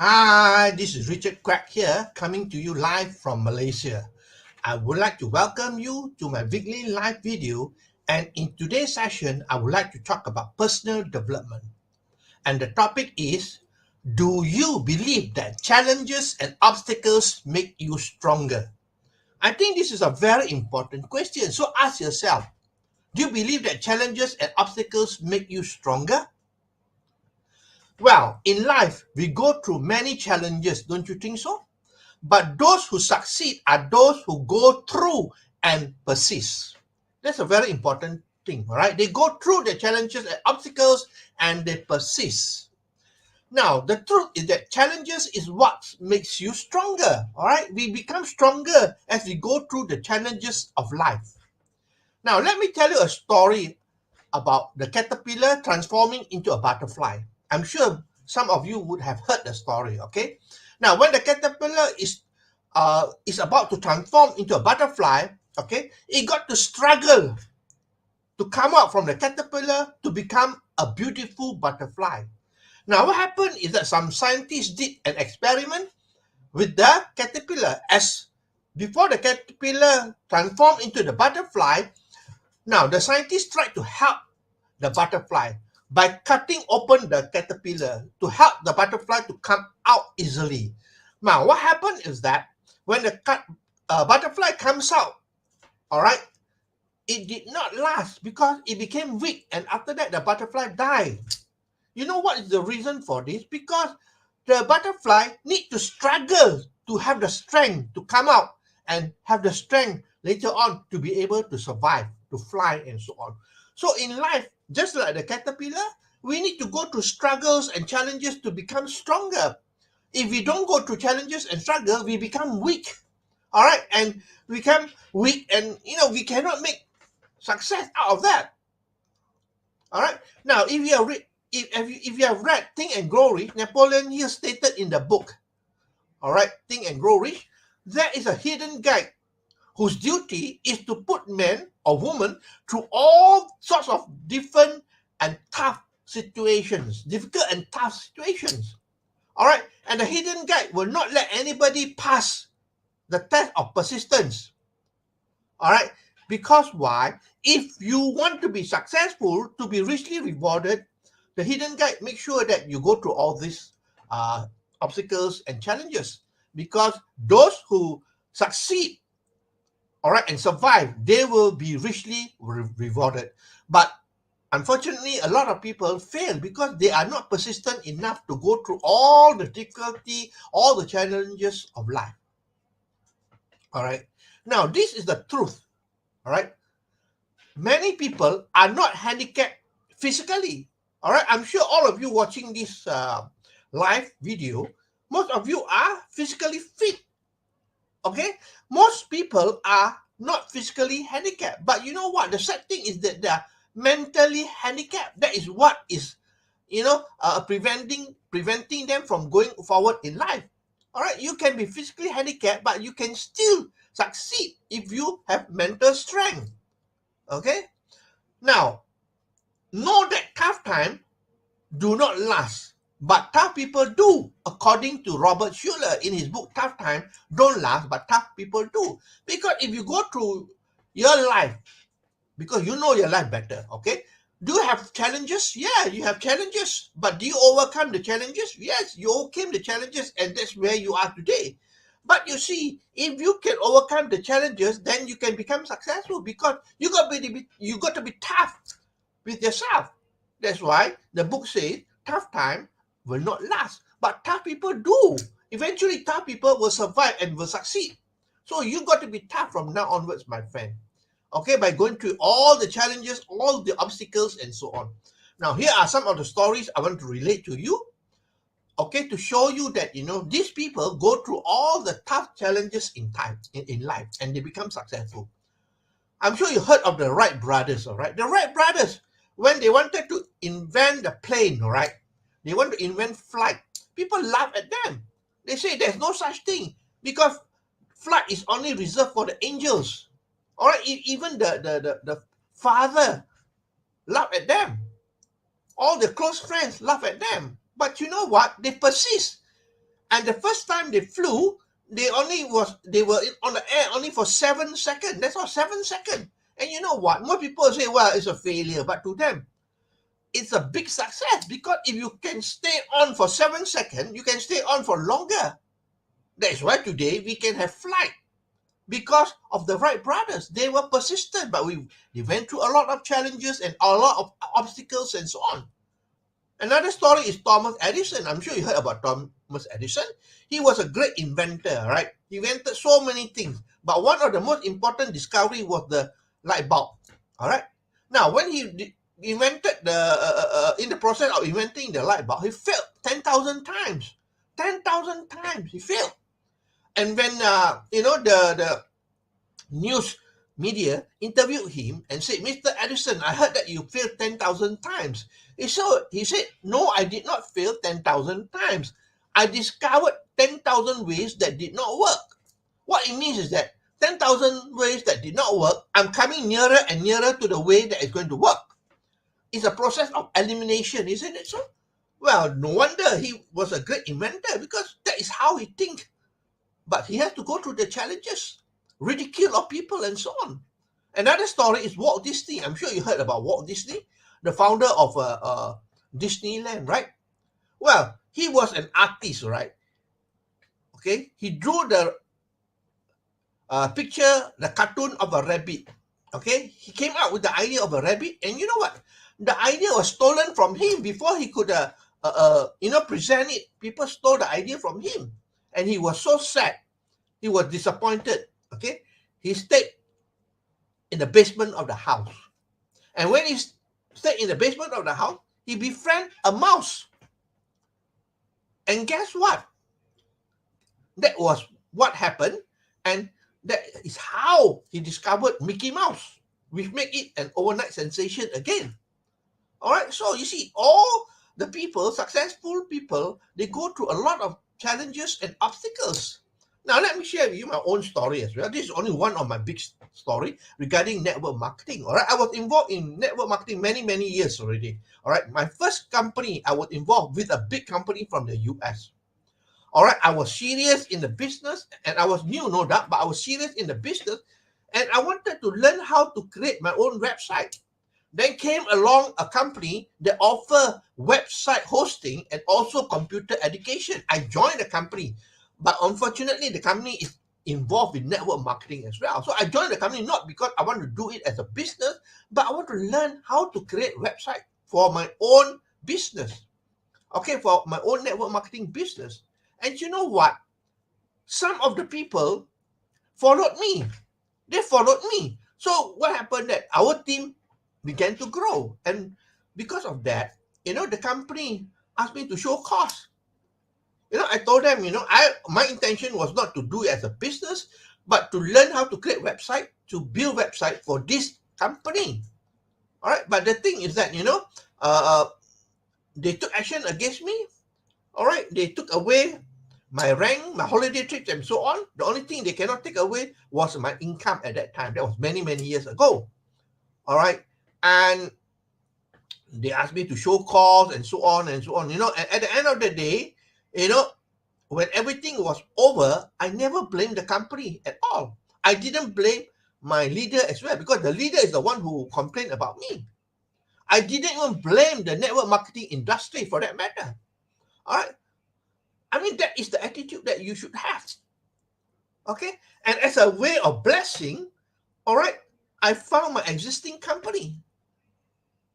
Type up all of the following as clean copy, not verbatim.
Hi, this is Richard Quack here, coming to you live from Malaysia. I would like to welcome you to my weekly live video, and in today's session, I would like to talk about personal development. And the topic is, do you believe that challenges and obstacles make you stronger? I think this is a very important question. So ask yourself, do you believe that challenges and obstacles make you stronger? Well, in life, we go through many challenges, don't you think so? But those who succeed are those who go through and persist. That's a very important thing, all right? They go through the challenges and obstacles and they persist. Now, the truth is that challenges is what makes you stronger, all right? We become stronger as we go through the challenges of life. Now, let me tell you a story about the caterpillar transforming into a butterfly. I'm sure some of you would have heard the story, okay? Now, when the caterpillar is about to transform into a butterfly, okay, it got to struggle to come out from the caterpillar to become a beautiful butterfly. Now, what happened is that some scientists did an experiment with the caterpillar. As before the caterpillar transformed into the butterfly, now the scientists tried to help the butterfly by cutting open the caterpillar to help the butterfly to come out easily. Now, what happened is that when the butterfly comes out, all right, it did not last because it became weak, and after that, the butterfly died. You know what is the reason for this? Because the butterfly need to struggle to have the strength to come out and have the strength later on to be able to survive, to fly, and so on. So in life, just like the caterpillar, we need to go through struggles and challenges to become stronger. If we don't go through challenges and struggle, we become weak. All right, and we become weak, and we cannot make success out of that. All right. Now, if you have read Think and Grow Rich, Napoleon Hill stated in the book, all right, Think and Grow Rich, there is a hidden guide whose duty is to put men or women through all sorts of different and tough situations, difficult and tough situations. All right. And the hidden guide will not let anybody pass the test of persistence. All right. Because why? If you want to be successful, to be richly rewarded, the hidden guide make sure that you go through all these uh, obstacles and challenges. Because those who succeed, all right, and survive, they will be richly rewarded. But unfortunately, a lot of people fail because they are not persistent enough to go through all the difficulty, all the challenges of life. All right. Now, this is the truth. All right. Many people are not handicapped physically. All right. I'm sure all of you watching this live video, most of you are physically fit. Okay. Most people are not physically handicapped. But you know what? The sad thing is that they're mentally handicapped. That is what is, preventing them from going forward in life. All right. You can be physically handicapped, but you can still succeed if you have mental strength. Okay. Now, know that tough time do not last, but tough people do, according to Robert Schuller in his book Tough Time Don't Last, but Tough People Do. Because if you go through your life, because you know your life better, okay? Do you have challenges? Yeah, you have challenges. But do you overcome the challenges? Yes, you overcame the challenges, and that's where you are today. But you see, if you can overcome the challenges, then you can become successful because you got to be tough with yourself. That's why the book says tough time will not last, but tough people do. Eventually, tough people will survive and will succeed. So you got to be tough from now onwards, my friend. Okay, by going through all the challenges, all the obstacles, and so on. Now, here are some of the stories I want to relate to you. Okay, to show you that these people go through all the tough challenges in life, and they become successful. I'm sure you heard of the Wright brothers, all right? The Wright brothers, when they wanted to invent the plane, all right? They want to invent flight. People laugh at them. They say there's no such thing because flight is only reserved for the angels. All right, even the father laugh at them. All the close friends laugh at them. But you know what? They persist. And the first time they flew, they were on the air only for 7 seconds. That's all, 7 seconds. And you know what? More people say, well, it's a failure, but to them, it's a big success, because if you can stay on for 7 seconds, you can stay on for longer. That's why today we can have flight, because of the Wright brothers. They were persistent, but they went through a lot of challenges and a lot of obstacles and so on. Another story is Thomas Edison. I'm sure you heard about Thomas Edison. He was a great inventor, right? He invented so many things, but one of the most important discovery was the light bulb. All right. Now, when he invented in the process of inventing the light bulb, he failed 10,000 times. 10,000 times he failed. And when the news media interviewed him and said, Mr. Edison, I heard that you failed 10,000 times. He said, no, I did not fail 10,000 times. I discovered 10,000 ways that did not work. What it means is that 10,000 ways that did not work, I'm coming nearer and nearer to the way that is going to work. It's a process of elimination, isn't it so? Well, no wonder he was a great inventor, because that is how he thinks. But he has to go through the challenges, ridicule of people and so on. Another story is Walt Disney. I'm sure you heard about Walt Disney, the founder of Disneyland, right? Well, he was an artist, right? Okay, he drew the picture, the cartoon of a rabbit. Okay, he came out with the idea of a rabbit, and you know what? The idea was stolen from him before he could, present it. People stole the idea from him, and he was so sad. He was disappointed. Okay, he stayed in the basement of the house, and when he stayed in the basement of the house, he befriended a mouse. And guess what? That was what happened, and that is how he discovered Mickey Mouse, which made it an overnight sensation again. All right, so you see, all the people, successful people, they go through a lot of challenges and obstacles. Now, let me share with you my own story as well. This is only one of my big story regarding network marketing. All right, I was involved in network marketing many, many years already. All right, my first company, I was involved with a big company from the US. All right, I was serious in the business, and I was new, no doubt, but I was serious in the business, and I wanted to learn how to create my own website. Then came along a company that offer website hosting and also computer education. I joined the company, but unfortunately, the company is involved in network marketing as well. So I joined the company not because I want to do it as a business, but I want to learn how to create website for my own business. Okay, for my own network marketing business. And you know what? Some of the people followed me. They followed me. So what happened that our team began to grow. And because of that, the company asked me to show cost. I told them, my intention was not to do it as a business, but to learn how to create website, to build website for this company. All right. But the thing is that, they took action against me. All right. They took away my rank, my holiday trips, and so on. The only thing they cannot take away was my income at that time. That was many, many years ago. All right. And they asked me to show calls and so on and so on. And at the end of the day, when everything was over, I never blamed the company at all. I didn't blame my leader as well, because the leader is the one who complained about me. I didn't even blame the network marketing industry for that matter. All right. I mean, that is the attitude that you should have. Okay. And as a way of blessing, all right, I found my existing company.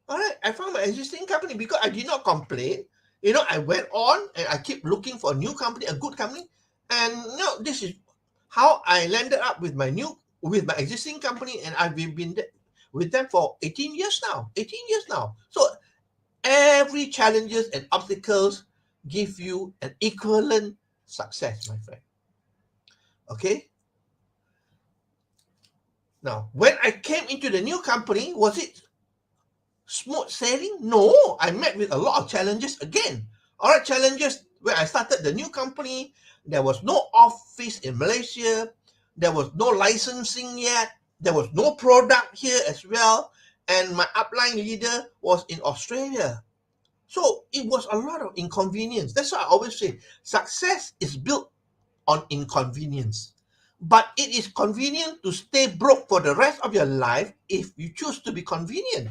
All right. I found my existing company because I did not complain. I went on and I keep looking for a new company, a good company. And this is how I landed up with my existing company. And I've been with them for 18 years now. 18 years now. So every challenges and obstacles give you an equivalent success, my friend. Okay. Now, when I came into the new company, was it smooth sailing? No, I met with a lot of challenges again. All right, challenges when I started the new company, there was no office in Malaysia, there was no licensing yet, there was no product here as well, and my upline leader was in Australia. So it was a lot of inconvenience. That's why I always say success is built on inconvenience. But it is convenient to stay broke for the rest of your life if you choose to be convenient.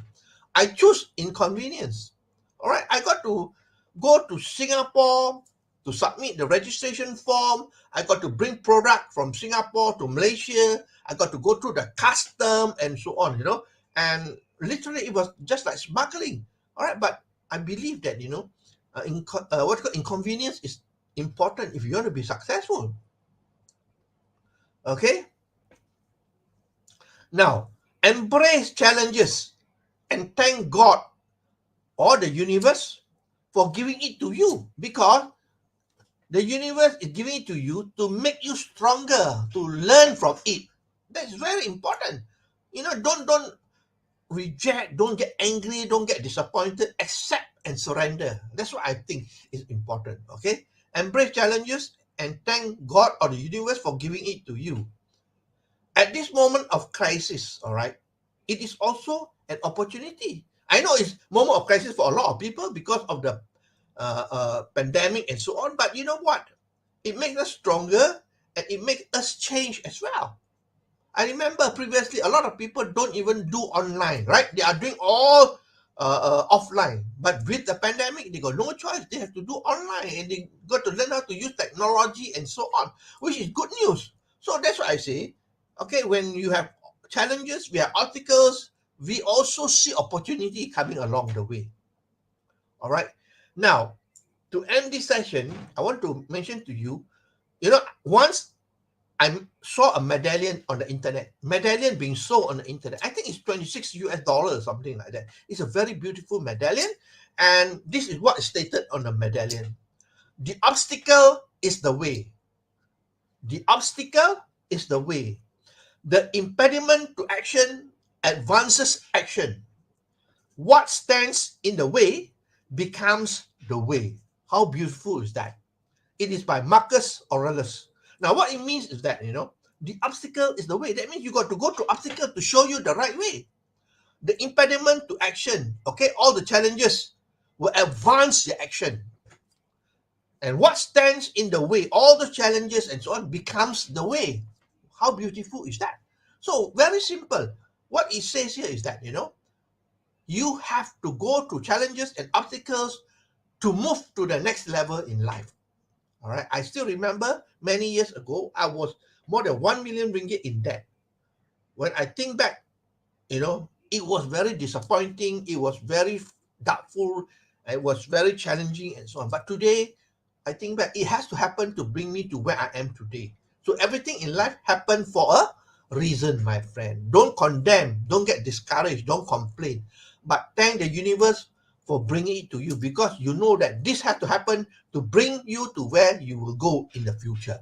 I choose inconvenience. All right, I got to go to Singapore to submit the registration form. I got to bring product from Singapore to Malaysia. I got to go through the custom and so on, and literally it was just like smuggling. All right, but I believe that, what's called inconvenience is important if you want to be successful. Okay? Now, embrace challenges and thank God or the universe for giving it to you, because the universe is giving it to you to make you stronger, to learn from it. That's very important. Don't reject, don't get angry, don't get disappointed, accept and surrender. That's what I think is important. Okay? Embrace challenges and thank God or the universe for giving it to you. At this moment of crisis, all right, it is also an opportunity. I know it's moment of crisis for a lot of people because of the pandemic and so on, but you know what? It makes us stronger and it makes us change as well. I remember previously a lot of people don't even do online, right? They are doing all offline. But with the pandemic, they got no choice. They have to do online and they got to learn how to use technology and so on, which is good news. So that's what I say. Okay, when you have challenges, we have obstacles, we also see opportunity coming along the way. All right. Now, to end this session, I want to mention to you, once I saw a medallion on the internet, medallion being sold on the internet. I think it's 26 US dollars, something like that. It's a very beautiful medallion. And this is what is stated on the medallion. The obstacle is the way. The obstacle is the way. The impediment to action advances action. What stands in the way becomes the way. How beautiful is that? It is by Marcus Aurelius. Now, what it means is that, the obstacle is the way. That means you got to go through obstacle to show you the right way. The impediment to action, okay, all the challenges will advance your action. And what stands in the way, all the challenges and so on, becomes the way. How beautiful is that? So, very simple. What it says here is that, you have to go through challenges and obstacles to move to the next level in life. All right. I still remember many years ago, I was more than 1 million ringgit in debt. When I think back, it was very disappointing. It was very doubtful. It was very challenging and so on. But today, I think back, it has to happen to bring me to where I am today. So everything in life happened for a reason, my friend. Don't condemn. Don't get discouraged. Don't complain. But thank the universe for bringing it to you, because you know that this has to happen to bring you to where you will go in the future.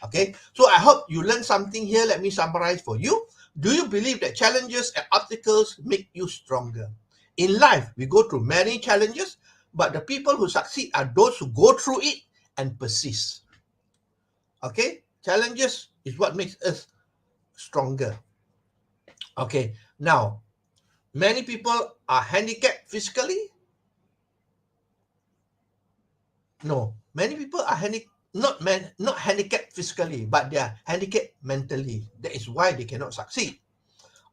Okay, so I hope you learned something here. Let me summarize for you. Do you believe that challenges and obstacles make you stronger? In life, we go through many challenges, but the people who succeed are those who go through it and persist. Okay, challenges is what makes us stronger. Okay, now, many people are handicapped physically. No, many people are not handicapped physically, but they are handicapped mentally. That is why they cannot succeed.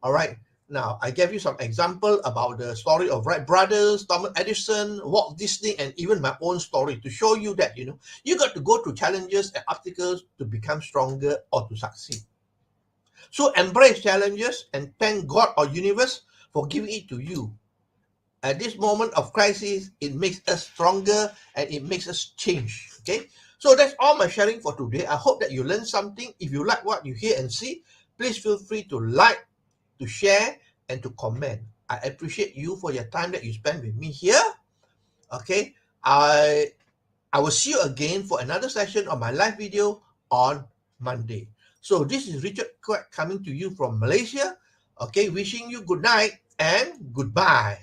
All right. Now, I gave you some example about the story of Wright brothers, Thomas Edison, Walt Disney, and even my own story to show you that, you got to go through challenges and obstacles to become stronger or to succeed. So embrace challenges and thank God or universe for giving it to you. At this moment of crisis, it makes us stronger and it makes us change. Okay. So that's all my sharing for today. I hope that you learned something. If you like what you hear and see, please feel free to like, to share, and to comment. I appreciate you for your time that you spend with me here. Okay. I will see you again for another session of my live video on Monday. So this is Richard Quek coming to you from Malaysia. Okay. Wishing you good night and goodbye.